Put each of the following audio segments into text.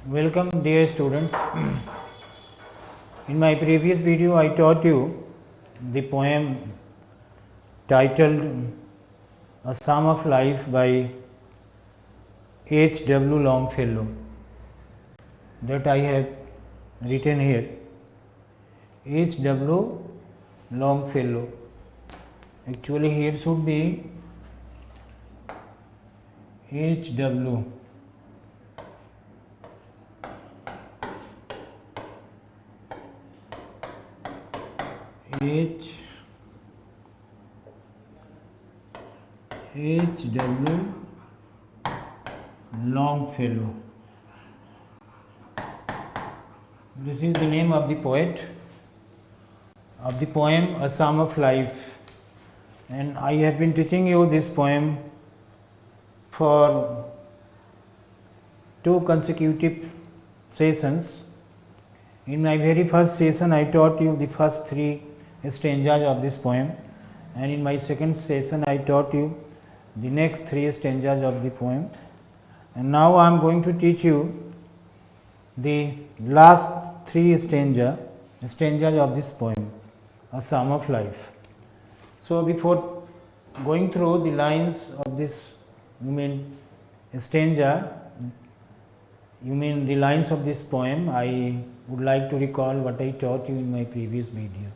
Welcome dear students. In my previous video I taught you the poem titled A Psalm of Life by H. W. Longfellow that I have written here. H. W. Longfellow. Actually here should be H. W. H. W. Longfellow. This is the name of the poet of the poem A Psalm of Life, and I have been teaching you this poem for 2 consecutive sessions. In my very first session I taught you the first 3 stanzas of this poem, and in my second session I taught you the next 3 stanzas of the poem, and now I am going to teach you the last 3 stanzas of this poem, A Psalm of Life. So, before going through the lines of this stanza, the lines of this poem, I would like to recall what I taught you in my previous video.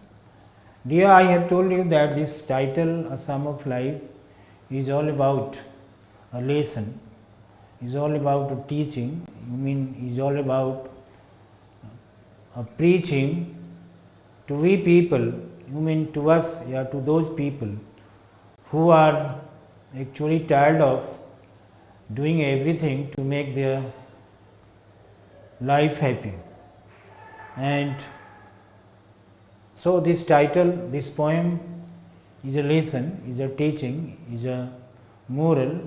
Dear, I have told you that this title, A Psalm of Life, is all about a lesson, is all about a teaching, is all about a preaching to we people, to us, to those people who are actually tired of doing everything to make their life happy. And so this title, this poem is a lesson, is a teaching, is a moral,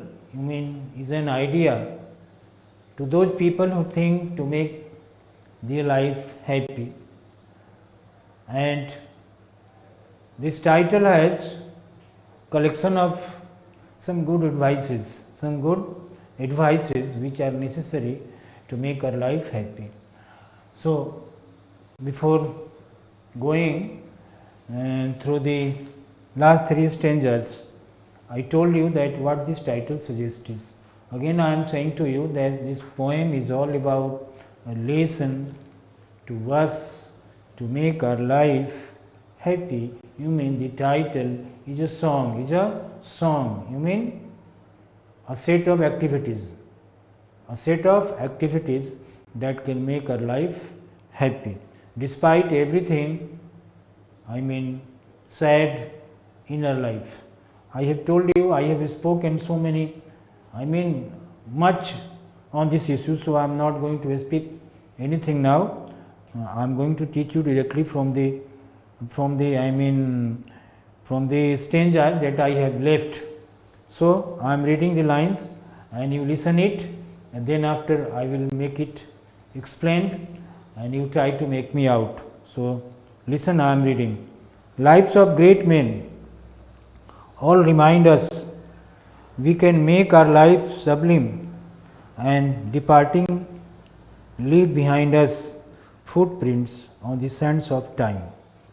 is an idea to those people who think to make their life happy. And this title has collection of some good advices which are necessary to make our life happy. So, before going through the last 3 stanzas, I told you that what this title suggests is, again I am saying to you that this poem is all about a lesson to us to make our life happy. The title is a song, a set of activities, that can make our life happy despite everything, sad in our life. I have told you, I have spoken so many, much on this issue, so I am not going to speak anything now. I am going to teach you directly from the stanza that I have left. So, I am reading the lines and you listen it, and then after I will make it explained and you try to make me out. So, listen, I am reading. Lives of great men all remind us we can make our life sublime, and departing leave behind us footprints on the sands of time.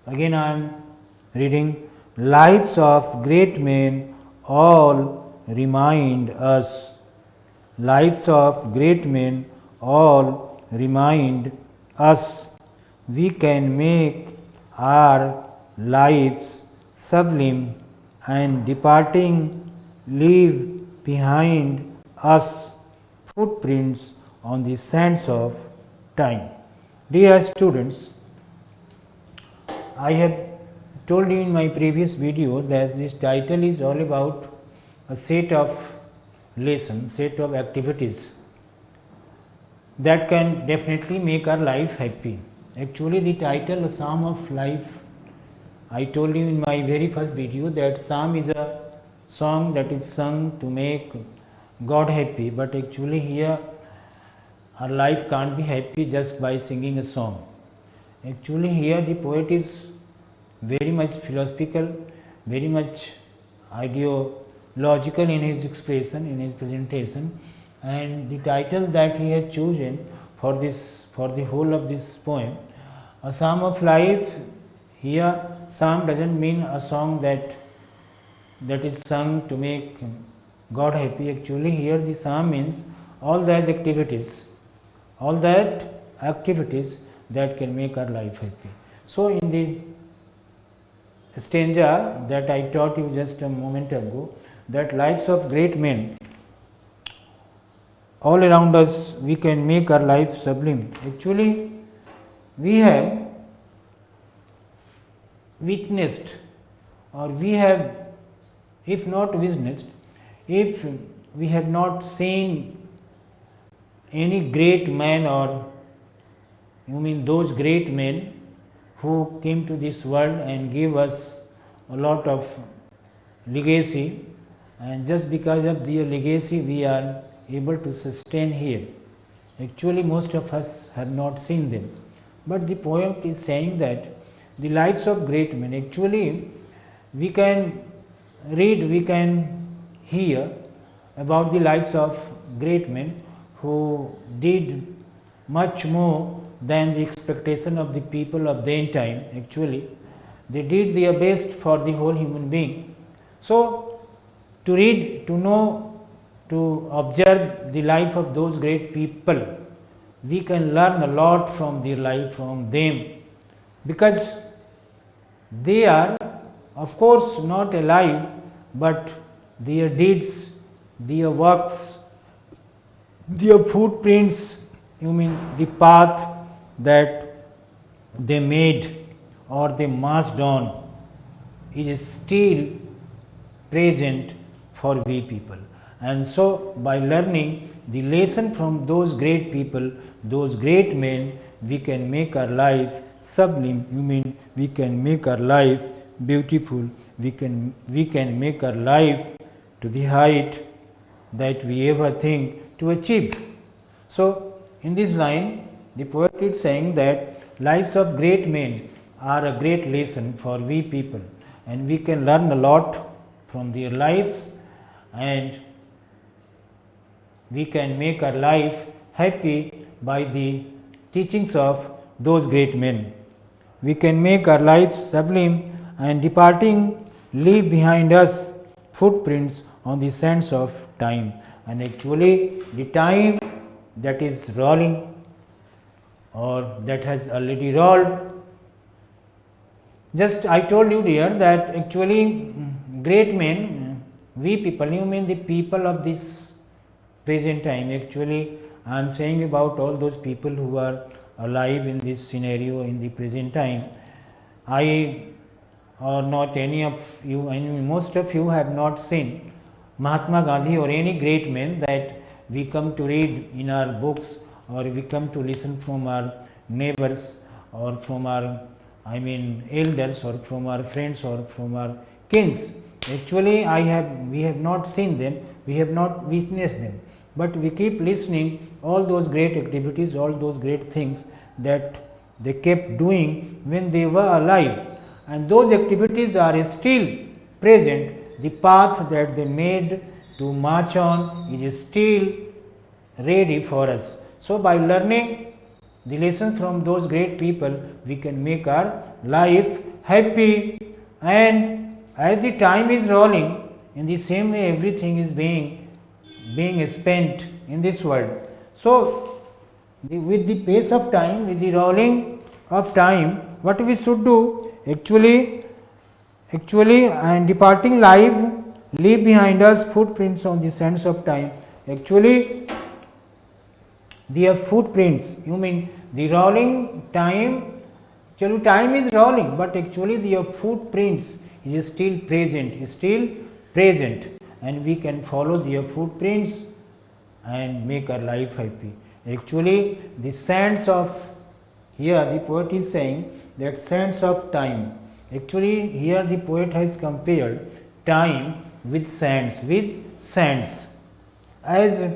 Again I am reading. Lives of great men all remind us. Lives of great men all remind us we can make our lives sublime, and departing leave behind us footprints on the sands of time. Dear students, I have told you in my previous video that this title is all about a set of lessons, set of activities that can definitely make our life happy. Actually, the title, A Psalm of Life, I told you in my very first video that psalm is a song that is sung to make God happy, but actually here our life can't be happy just by singing a song. Actually here the poet is very much philosophical, very much ideological in his expression, in his presentation, and the title that he has chosen for the whole of this poem. A psalm of life. Here, psalm doesn't mean a song that is sung to make God happy. Actually, here the psalm means all that activities that can make our life happy. So, in the stanza that I taught you just a moment ago, that lives of great men all around us, we can make our life sublime. Actually, we have witnessed, or we have, if not witnessed, if we have not seen any great man, or you mean those great men who came to this world and gave us a lot of legacy, and just because of their legacy we are able to sustain here. Actually, most of us have not seen them, but the poet is saying that the lives of great men, actually we can read, we can hear about the lives of great men who did much more than the expectation of the people of their time. Actually, they did their best for the whole human being. So, to read, to know, to observe the life of those great people, we can learn a lot from their life, from them, because they are of course not alive, but their deeds, their works, their footprints, you mean the path that they made or they marched on, is still present for we people. And so, by learning the lesson from those great people, those great men, we can make our life sublime. You mean we can make our life beautiful. We can make our life to the height that we ever think to achieve. So, in this line, the poet is saying that lives of great men are a great lesson for we people, and we can learn a lot from their lives, and we can make our life happy by the teachings of those great men. We can make our lives sublime, and departing leave behind us footprints on the sands of time. And actually, the time that is rolling, or that has already rolled, just I told you dear that actually great men, we people, you mean the people of this present time. Actually, I am saying about all those people who are alive in this scenario in the present time. I, or not any of you, I mean most of you have not seen Mahatma Gandhi or any great man that we come to read in our books, or we come to listen from our neighbors, or from our, I mean elders, or from our friends, or from our kins. Actually, we have not seen them, we have not witnessed them, but we keep listening all those great activities, all those great things that they kept doing when they were alive, and those activities are still present. The path that they made to march on is still ready for us. So, by learning the lessons from those great people, we can make our life happy, and as the time is rolling, in the same way everything is being spent in this world. So, with the pace of time, with the rolling of time, what we should do? Actually, and departing life leave behind us footprints on the sands of time. Actually, their footprints, you mean the rolling time, actually time is rolling, but actually their footprints is still present, and we can follow their footprints and make our life happy. Actually, the sands of, here the poet is saying that sands of time. Actually, here the poet has compared time with sands. As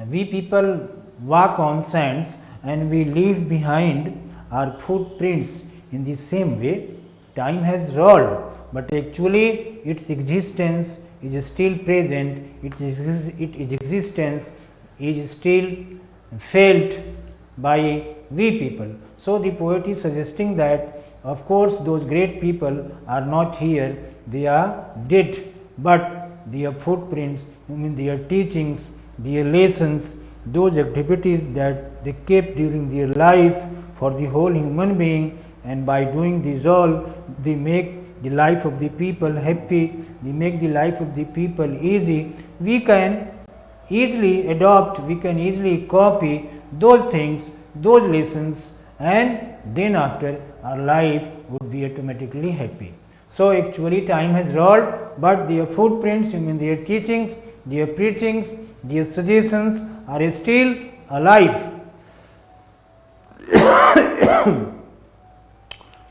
we people walk on sands and we leave behind our footprints, in the same way time has rolled, but actually its existence is still present, its existence is still felt by we people. So, the poet is suggesting that of course, those great people are not here, they are dead, but their footprints, their teachings, their lessons, those activities that they kept during their life for the whole human being, and by doing this all, they make the life of the people happy, they make the life of the people easy. We can easily adopt, we can easily copy those things, those lessons, and then after our life would be automatically happy. So, actually time has rolled, but their footprints, their teachings, their preachings, their suggestions are still alive.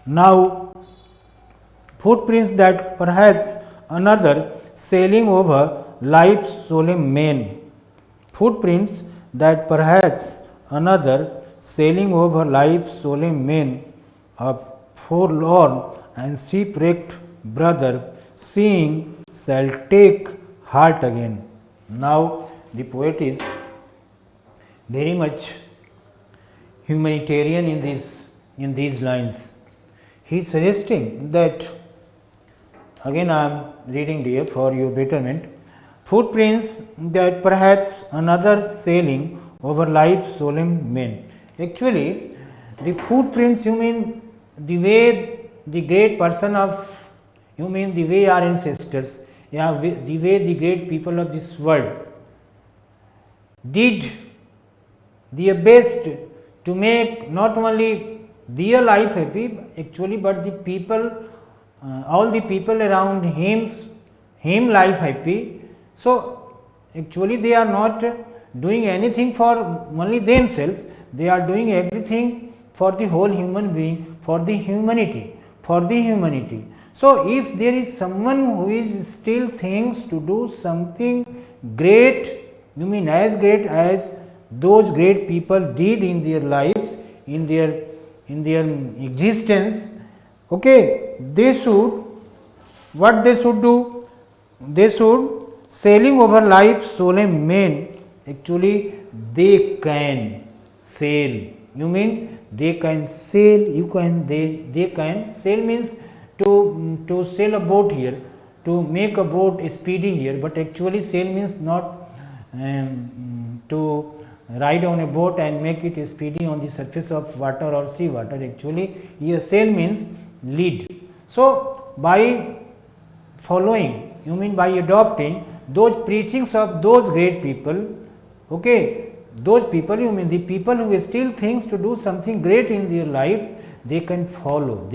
Now, footprints that perhaps another sailing over life's solemn main. Footprints that perhaps another sailing over life's solemn main, a forlorn and shipwrecked brother seeing shall take heart again. Now, the poet is very much humanitarian in these lines. He is suggesting that, again I am reading here for your betterment, footprints that perhaps another sailing over life's solemn main. Actually, the footprints, the way the great person of, the way our ancestors, the way the great people of this world did their best to make not only their life happy actually, but the people, all the people around him life happy. So, actually they are not doing anything for only themselves, they are doing everything for the whole human being, for the humanity, for the humanity. So, if there is someone who is still thinks to do something great, as great as those great people did in their lives, in their existence, okay, they should, what they should do? They should sailing over life's solemn main. Actually, they can sail. They can sail? They can sail means to sail a boat here, to make a boat speedy here, but actually sail means not to ride on a boat and make it speedy on the surface of water or sea water. Actually, here sail means lead. So, by following, by adopting those preachings of those great people, okay, those people, the people who still thinks to do something great in their life, they can follow,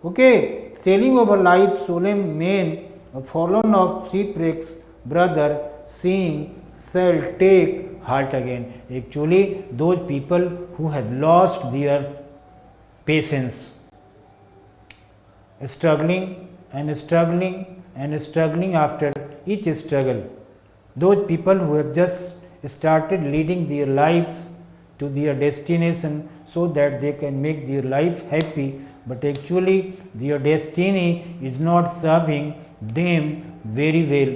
okay, sailing over life's solemn main, a forlorn of shipwrecks brother seeing shall take heart again. Actually, those people who have lost their patience, struggling and struggling and struggling after each struggle, those people who have just started leading their lives to their destination so that they can make their life happy, but actually their destiny is not serving them very well.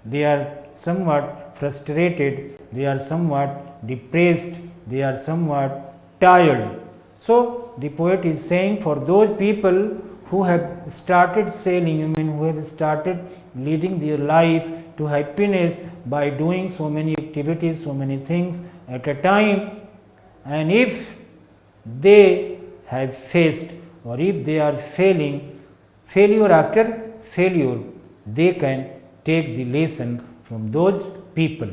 They are somewhat frustrated, they are somewhat depressed, they are somewhat tired. So, the poet is saying for those people who have started sailing, who have started leading their life to happiness by doing so many activities, so many things at a time, and if they have faced or if they are failing, failure after failure, they can take the lesson from those people,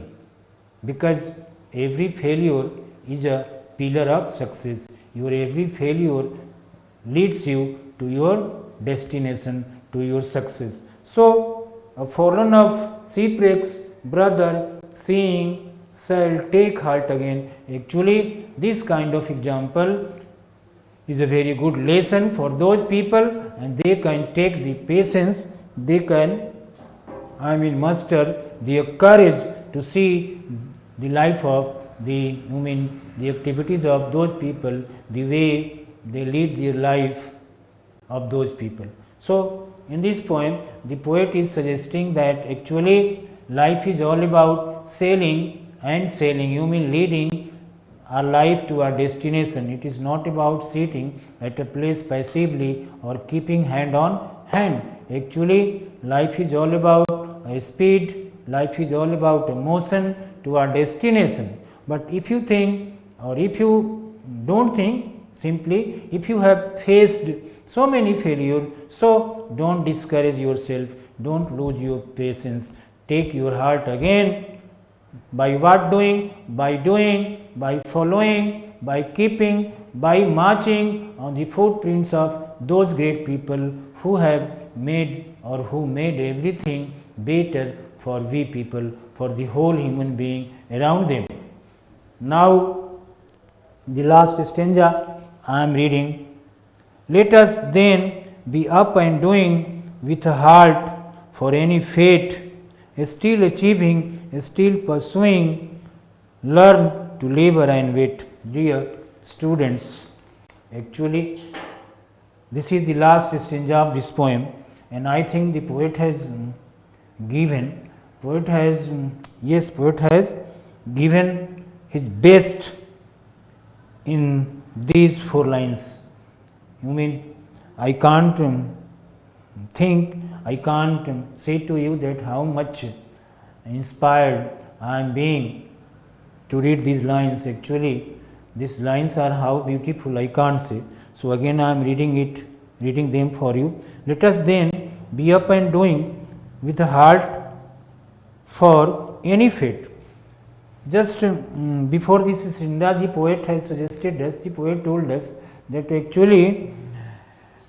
because every failure is a pillar of success. Your every failure leads you to your destination, to your success. So, a forlorn of shipwrecks brother seeing shall take heart again. Actually, this kind of example is a very good lesson for those people, and they can take the patience, they can muster their courage to see the life of the activities of those people, the way they lead their life of those people. So, in this poem, the poet is suggesting that actually life is all about sailing and sailing, leading our life to our destination. It is not about sitting at a place passively or keeping hand on hand. Actually, life is all about speed, life is all about motion to our destination. But if you think, or if you don't think, simply if you have faced so many failures, so don't discourage yourself, don't lose your patience, take your heart again. By what doing? By doing, by following, by keeping, by marching on the footprints of those great people who have made or who made everything better for we people, for the whole human being around them. Now, the last stanza I am reading. Let us then be up and doing with a heart for any fate, still achieving, still pursuing, learn to labor and wait. Dear students, actually, this is the last stanza of this poem, and I think the poet has given, poet has given his best in these 4 lines. You mean, I can't I can't say to you that how much inspired I am being to read these lines. Actually, these lines are how beautiful, I can't say. So again I am reading them for you. Let us then be up and doing with a heart for any fate. Just before this stanza, the poet has suggested us, the poet told us that actually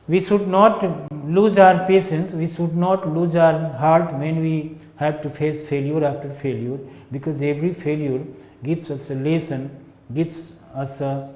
we should not lose our patience, we should not lose our heart when we have to face failure after failure, because every failure gives us a lesson, gives us a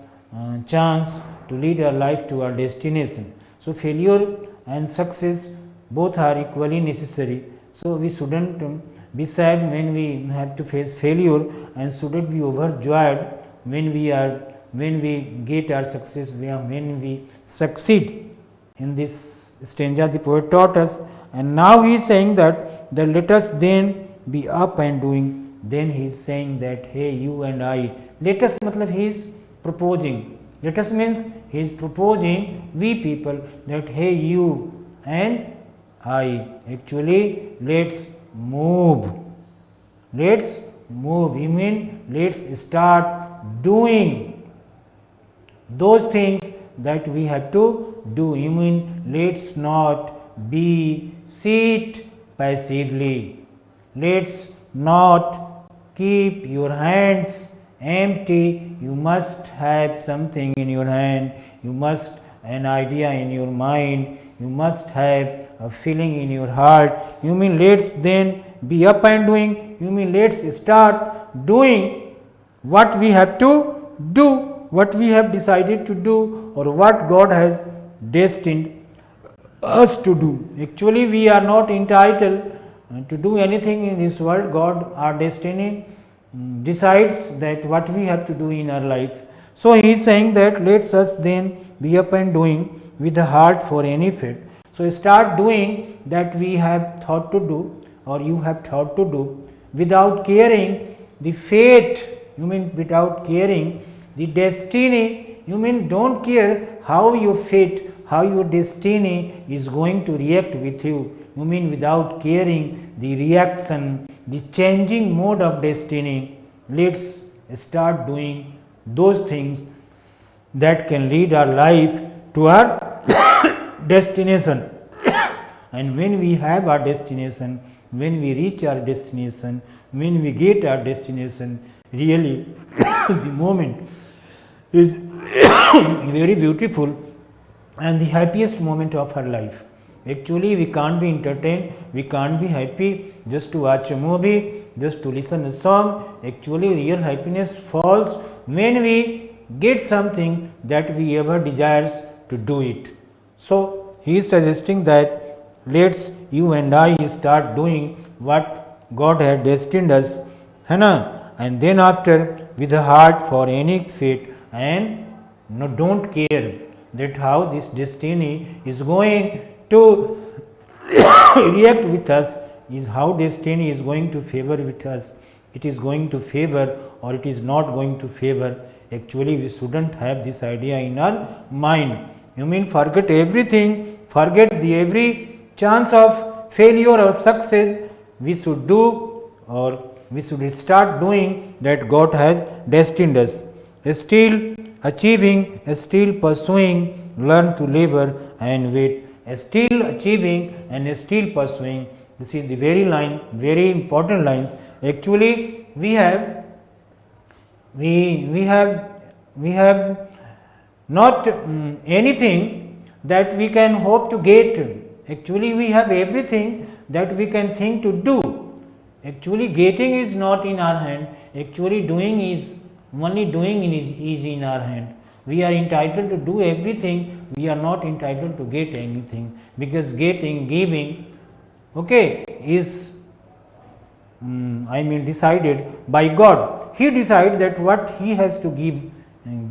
chance to lead our life to our destination. So, failure and success both are equally necessary. So, we shouldn't be sad when we have to face failure, and shouldn't be overjoyed when we get our success, when we succeed. In this stanza the poet taught us, and now he is saying that let us then be up and doing. Then he is saying that hey, you and I, let us, matlab he is proposing, let us means he is proposing we people, that hey, you and I, actually let's move, you mean let's start doing those things that we have to do. You mean let's not be sit passively, let's not keep your hands empty. You must have something in your hand, you must an idea in your mind, you must have a feeling in your heart. You mean let's then be up and doing, you mean let's start doing what we have to do, what we have decided to do, or what God has destined us to do. Actually, we are not entitled to do anything in this world. God, our destiny, decides that what we have to do in our life. So, he is saying that let us then be up and doing with a heart for any fate. So, start doing that we have thought to do, or you have thought to do, without caring the fate, you mean without caring the destiny, you mean don't care how your fate, how your destiny is going to react with you, you mean without caring the reaction, the changing mode of destiny. Let's start doing those things that can lead our life to our destination. And when we have our destination, when we reach our destination, when we get our destination, really the moment is very beautiful and the happiest moment of our life. Actually, we can't be entertained, we can't be happy just to watch a movie, just to listen a song. Actually, real happiness falls when we get something that we ever desires to do it. So, he is suggesting that let's you and I start doing what God had destined us, and then after with a heart for any fate, and no, don't care that how this destiny is going to react with us, is how destiny is going to favor with us. it is going to favor or it is not going to favor. Actually, we shouldn't have this idea in our mind. You mean forget everything, forget the every chance of failure or success. We should do, or we should start doing that God has destined us. Still achieving, still pursuing, learn to labor and wait. Still achieving and still pursuing. This is the very line, very important lines. Actually, we have not anything that we can hope to get. Actually, we have everything that we can think to do. Actually, getting is not in our hand. Actually, doing is in our hand. We are entitled to do everything. We are not entitled to get anything, because getting, giving, okay, is decided by God. He decides that what He has to give,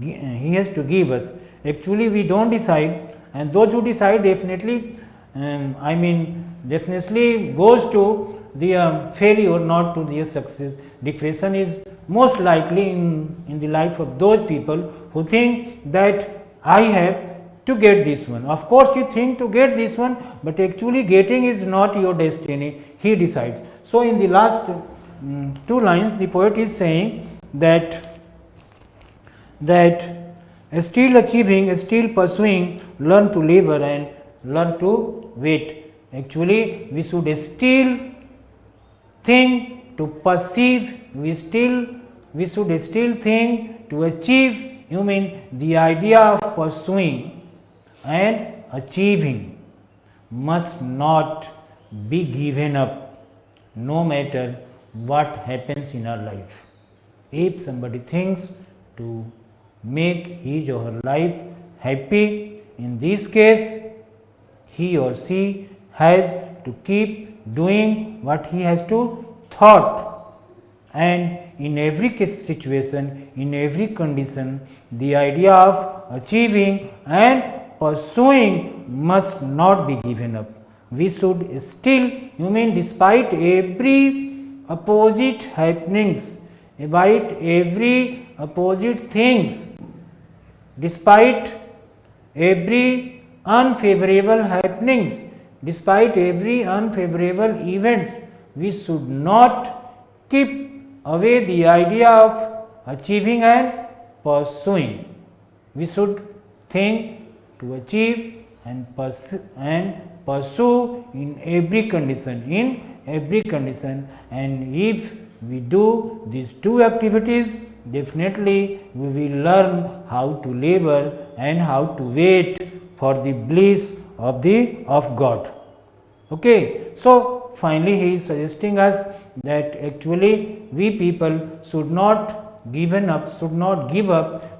He has to give us. Actually, we don't decide, and those who decide definitely, definitely goes to the failure, not to the success. Depression is most likely in the life of those people who think that I have to get this one. Of course, you think to get this one, but actually getting is not your destiny. He decides. So, in the last two lines, the poet is saying that still achieving, still pursuing, learn to labor and learn to wait. Actually, we should still think to perceive, we should still think to achieve. You mean the idea of pursuing and achieving must not be given up, no matter what happens in our life. If somebody thinks to make his or her life happy, in this case he or she has to keep doing what he has to thought, and in every case situation, in every condition, the idea of achieving and pursuing must not be given up. We should still, despite every opposite happenings, despite every opposite things, despite every unfavorable happenings, despite every unfavorable events, we should not keep away the idea of achieving and pursuing. We should think to achieve and pursue in every condition, and if we do these two activities, definitely we will learn how to labor and how to wait for the bliss of God. Okay, so finally he is suggesting us that actually we people should not give up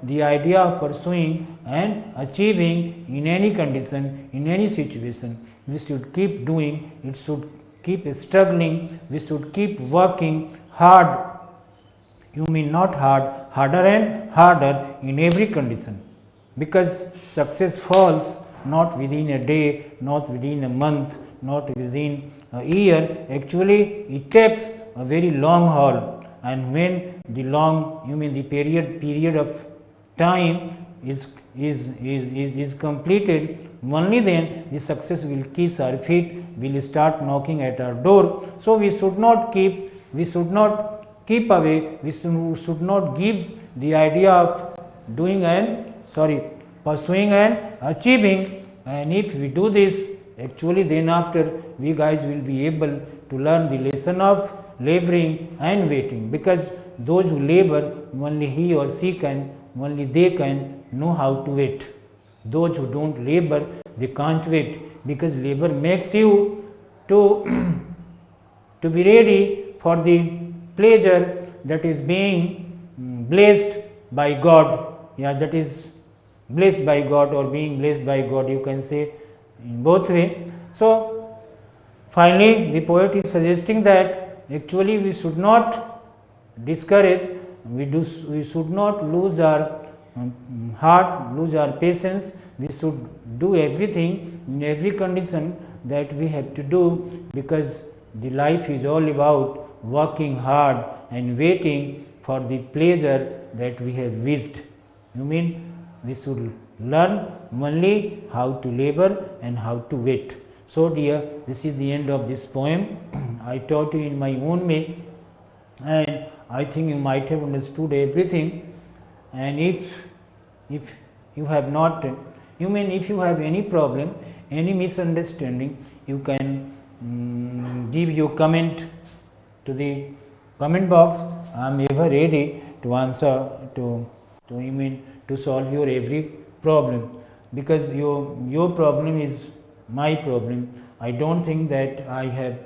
the idea of pursuing and achieving in any condition, in any situation. We should keep doing, it should keep struggling, we should keep working hard, harder and harder in every condition, because success falls not within a day, not within a month, not within a year. Actually, it takes a very long haul, and when the the period of time is completed, only then the success will kiss our feet, will start knocking at our door. So we should not keep away, we should not give the idea of pursuing and achieving. And if we do this, actually then after we guys will be able to learn the lesson of laboring and waiting, because those who labor, only he or she only they can know how to wait. Those who don't labor, they can't wait, because labor makes you to be ready for the pleasure that is being blessed by God. That is blessed by God or being blessed by God, you can say in both way. So finally the poet is suggesting that actually we should not discourage, we should not lose our heart, lose our patience. We should do everything in every condition that we have to do, because the life is all about working hard and waiting for the pleasure that we have wished. You mean we should learn only how to labor and how to wait. So dear, this is the end of this poem. I taught you in my own way, and I think you might have understood everything. And if you have not, you mean if you have any problem, any misunderstanding, you can give your comment to the comment box. I am ever ready to answer to solve your every problem, because your problem is my problem. I don't think that I have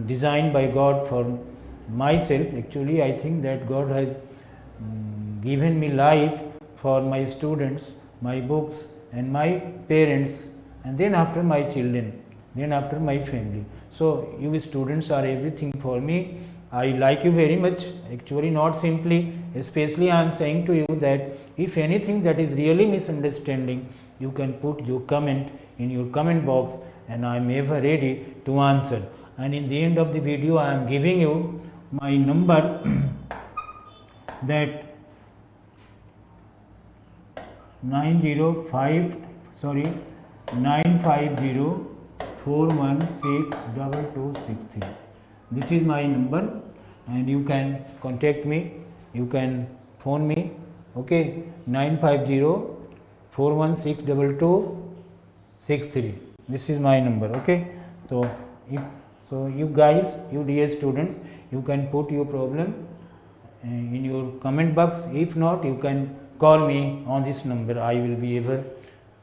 designed by God for myself. Actually, I think that God has given me life for my students, my books, and my parents, and then after my children, then after my family. So you students are everything for me. I like you very much. Actually, not simply, especially I am saying to you that if anything that is really misunderstanding, you can put your comment in your comment box, and I am ever ready to answer. And in the end of the video, I am giving you my number that 950 4162263. This is my number, and you can contact me, you can phone me, okay, 950 4162263. This is my number, okay. So you guys, you dear students, you can put your problem in your comment box. If not, you can call me on this number. I will be ever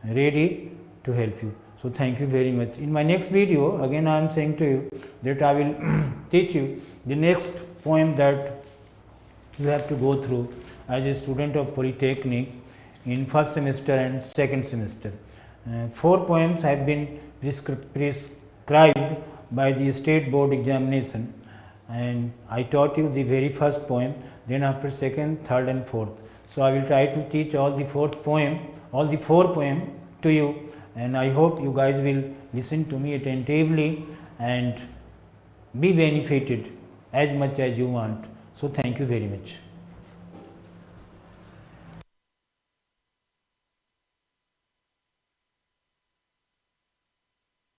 ready to help you. So thank you very much. In my next video, again I am saying to you that I will teach you the next poem that you have to go through as a student of Polytechnic in first semester and second semester. 4 poems have been prescribed by the state board examination, and I taught you the very first poem, then after second, third and fourth. So I will try to teach all the 4 poem to you, and I hope you guys will listen to me attentively and be benefited as much as you want. So thank you very much.